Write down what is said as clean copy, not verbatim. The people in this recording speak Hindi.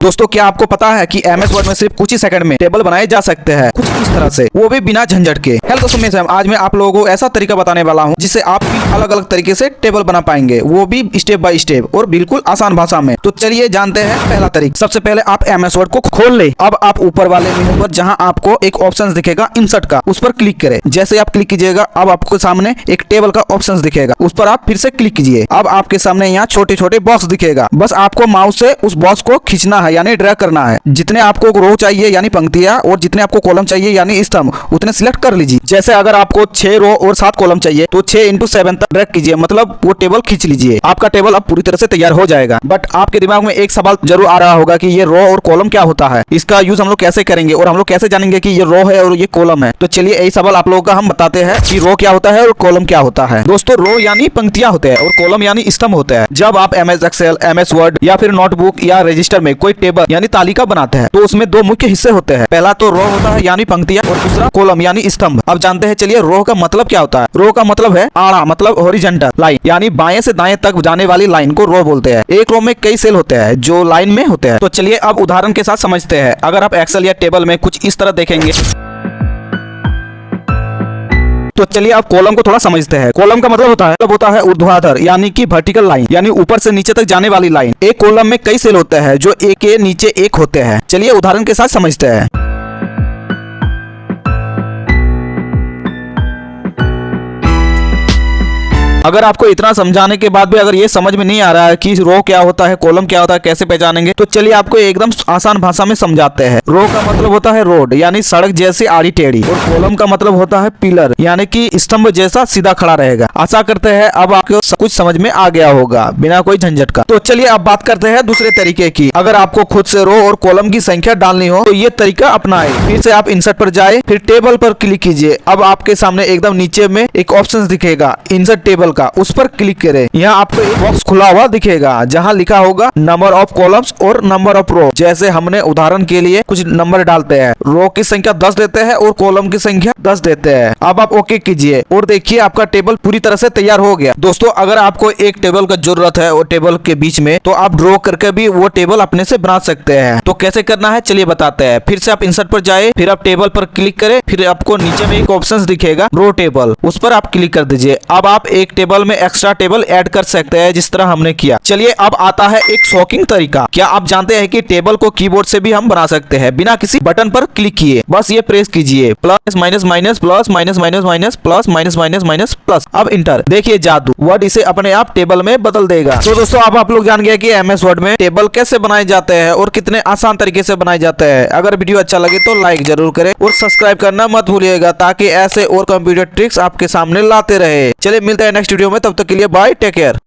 दोस्तों क्या आपको पता है कि MS वर्ड में सिर्फ कुछ ही सेकंड में टेबल बनाए जा सकते हैं कुछ इस तरह से, वो भी बिना झंझट के। हेलो दोस्तों, आज मैं आप लोगों को ऐसा तरीका बताने वाला हूं जिससे आप अलग अलग तरीके से टेबल बना पाएंगे, वो भी स्टेप बाय स्टेप और बिल्कुल आसान भाषा में। तो चलिए जानते हैं पहला तरीका। सबसे पहले आप MS वर्ड को खोल ले। अब आप ऊपर वाले मेनू पर जहां आपको एक ऑप्शन दिखेगा इंसर्ट का, उस पर क्लिक करें। जैसे आप क्लिक कीजिएगा अब आपको सामने एक टेबल का ऑप्शन दिखेगा, उस पर आप फिर से क्लिक कीजिए। अब आपके सामने यहाँ छोटे छोटे बॉक्स दिखेगा, बस आपको माउस से उस बॉक्स को खींचना है यानी ड्रैग करना है। जितने आपको रो चाहिए यानी पंक्तियां और जितने आपको कॉलम चाहिए यानी स्तंभ, उतने सिलेक्ट कर लीजिए। जैसे अगर आपको 6 रो और 7 कॉलम चाहिए तो 6 × 7 तक ड्रैग कीजिए, मतलब वो टेबल खींच लीजिए। आपका टेबल अब पूरी तरह से तैयार हो जाएगा। बट आपके दिमाग में एक सवाल जरूर आ रहा होगा कि ये रो और कॉलम क्या होता है, इसका यूज हम लोग कैसे करेंगे और हम लोग कैसे जानेंगे कि ये रो है और ये कॉलम है। तो चलिए यही सवाल आप लोगों का हम बताते हैं कि रो क्या होता है और कॉलम क्या होता है। दोस्तों रो यानी पंक्तियां होते हैं और कॉलम यानी स्तंभ होते हैं। जब आप MS एक्सेल, MS वर्ड या फिर नोटबुक या रजिस्टर में कोई टेबल यानी तालिका बनाते हैं तो उसमें 2 मुख्य हिस्से होते हैं। पहला तो रो होता है यानी पंक्तियां और दूसरा कॉलम यानी स्तंभ। अब जानते हैं चलिए रो का मतलब क्या होता है। रो का मतलब है आड़ा, मतलब हॉरिजॉन्टल लाइन, यानी बाएं से दाएं तक जाने वाली लाइन को रो बोलते हैं। एक रो में कई सेल होते हैं जो लाइन में होते हैं। तो चलिए अब उदाहरण के साथ समझते हैं। अगर आप एक्सेल या टेबल में कुछ इस तरह देखेंगे तो चलिए आप कॉलम को थोड़ा समझते हैं। कॉलम का मतलब होता है ऊर्ध्वाधर यानी कि वर्टिकल लाइन, यानी ऊपर से नीचे तक जाने वाली लाइन। एक कॉलम में कई सेल होते हैं जो एक के नीचे एक होते हैं। चलिए उदाहरण के साथ समझते हैं। अगर आपको इतना समझाने के बाद भी अगर ये समझ में नहीं आ रहा है कि रो क्या होता है, कॉलम क्या होता है, कैसे पहचानेंगे, तो चलिए आपको एकदम आसान भाषा में समझाते हैं। रो का मतलब होता है रोड यानी सड़क जैसी आड़ी टेढ़ी, और कॉलम का मतलब होता है पिलर यानी कि स्तंभ जैसा सीधा खड़ा रहेगा। आशा करते हैं अब आपको कुछ समझ में आ गया होगा बिना कोई झंझट का। तो चलिए अब बात करते हैं दूसरे तरीके की। अगर आपको खुद से रो और कॉलम की संख्या डालनी हो तो ये तरीका अपनाएं। फिर से आप इंसर्ट पर जाए, फिर टेबल पर क्लिक कीजिए। अब आपके सामने एकदम नीचे में एक ऑप्शन दिखेगा इंसर्ट टेबल का, उस पर क्लिक करें। यहाँ आपको एक बॉक्स खुला हुआ दिखेगा जहाँ लिखा होगा नंबर ऑफ कॉलम्स और नंबर ऑफ रो। जैसे हमने उदाहरण के लिए कुछ नंबर डालते हैं, रो की संख्या 10 देते हैं और कॉलम की संख्या 10 देते हैं। अब आप ओके कीजिए और देखिए आपका टेबल पूरी तरह से तैयार हो गया। दोस्तों अगर आपको एक टेबल का जरूरत है और टेबल के बीच में, तो आप ड्रॉ करके भी वो टेबल अपने से बना सकते हैं। तो कैसे करना है चलिए बताते हैं। फिर से आप इंसर्ट पर जाए, फिर आप टेबल पर क्लिक करें, फिर आपको नीचे में एक ऑप्शन दिखेगा रो टेबल, उस पर आप क्लिक कर दीजिए। अब आप एक टेबल में एक्स्ट्रा टेबल ऐड कर सकते हैं जिस तरह हमने किया। चलिए अब आता है एक शॉकिंग तरीका। क्या आप जानते हैं कि टेबल को कीबोर्ड से भी हम बना सकते हैं बिना किसी बटन पर क्लिक किए। बस ये प्रेस कीजिए plus minus minus plus minus minus minus plus minus minus minus plus. अब इंटर, देखिए जादू, वर्ड इसे अपने आप टेबल में बदल देगा। तो दोस्तों अब आप लोग जान गए कि MS वर्ड में टेबल कैसे बनाए जाते हैं और कितने आसान तरीके से बनाए जाते हैं। अगर वीडियो अच्छा लगे तो लाइक जरूर करें और सब्सक्राइब करना मत भूलिएगा ताकि ऐसे और कंप्यूटर ट्रिक्स आपके सामने लाते रहे। चलिए मिलते हैं नेक्स्ट वीडियो में, तब तक के लिए बाय, टेक केयर।